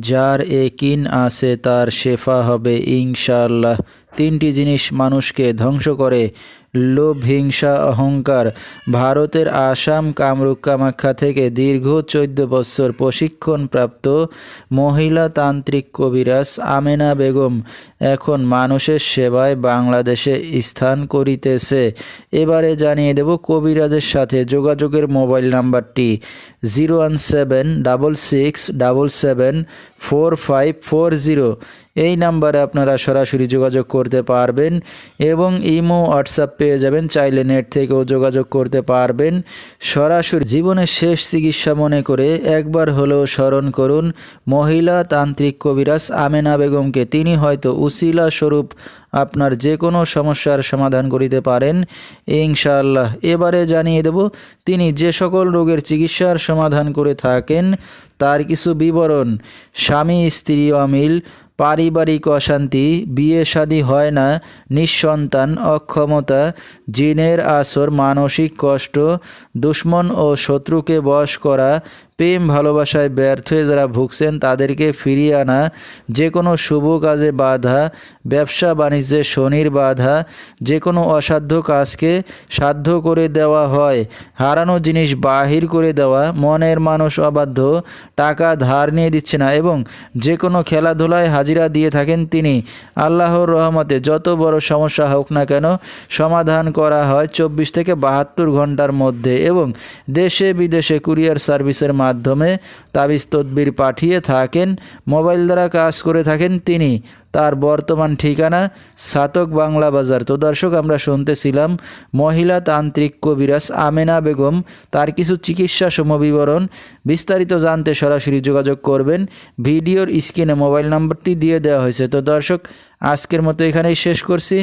যার একিন আছে তার শেফা হবে ইনশাআল্লাহ। তিনটি জিনিস মানুষকে ধ্বংস করে: লোভ, হিংসা, অহংকার। ভারতের আসাম কামরূপ কামাখ্যা থেকে দীর্ঘ 14 বছর প্রশিক্ষণপ্রাপ্ত মহিলা তান্ত্রিক কবিরাজ আমেনা বেগম এখন মানুষের সেবায় বাংলাদেশে স্থান করিতেছে। এবারে জানিয়ে দেব কবিরাজের সাথে যোগাযোগের মোবাইল নাম্বারটি 01777774540। এই নাম্বারে আপনারা সরাসরি যোগাযোগ করতে পারবেন এবং ইমো হোয়াটসঅ্যাপ পেয়ে যাবেন। চাইলে নেট থেকেও যোগাযোগ করতে পারবেন। সরাসরি জীবনের শেষ চিকিৎসা মনে করে একবার হলেও স্মরণ করুন মহিলা তান্ত্রিক কবিরাজ আমেনা বেগমকে। তিনি হয়তো উসিলা স্বরূপ আপনার যে কোনো সমস্যার সমাধান করিতে পারেন ইনশাআল্লাহ। এবারে জানিয়ে দেব তিনি যে সকল রোগের চিকিৎসার সমাধান করে থাকেন তার কিছু বিবরণ: স্বামী স্ত্রী অমিল, পারিবারিক অশান্তি, বিয়ে শাদী হয় না, নিঃসন্তান, অক্ষমতা, জিনের আসর, মানসিক কষ্ট, দুশ্মন ও শত্রুকে বশ করা, প্রেম ভালোবাসায় ব্যর্থ হয়ে যারা ভুগছেন তাদেরকে ফিরিয়ে আনা, যে কোনো শুভ কাজে বাধা, ব্যবসা বাণিজ্যে শনির বাধা, যে কোনো অসাধ্য কাজকে সাধ্য করে দেওয়া হয়, হারানো জিনিস বাহির করে দেওয়া, মনের মানুষ অবাধ্য, টাকা ধার নিয়ে দিচ্ছে না এবং যে কোনো খেলাধুলায় হাজিরা দিয়ে থাকেন তিনি। আল্লাহর রহমতে যত বড় সমস্যা হোক না কেন সমাধান করা হয় 24 থেকে 72 ঘন্টার মধ্যে এবং দেশে বিদেশে কুরিয়ার সার্ভিসের মাধ্যমে তাবিজ তদবির পাঠিয়ে থাকেন। মোবাইল দ্বারা কাজ করে থাকেন তিনি। তার বর্তমান ঠিকানা ছাতক বাংলা বাজার। তো দর্শক, আমরা শুনতেছিলাম মহিলা তান্ত্রিক কবিরাজ আমেনা বেগম, তার কিছু চিকিৎসা সমবিবরণ। বিস্তারিত জানতে সরাসরি যোগাযোগ করবেন। ভিডিওর স্ক্রিনে মোবাইল নাম্বারটি দিয়ে দেওয়া হয়েছে। তো দর্শক, আজকের মতো এখানেই শেষ করছি।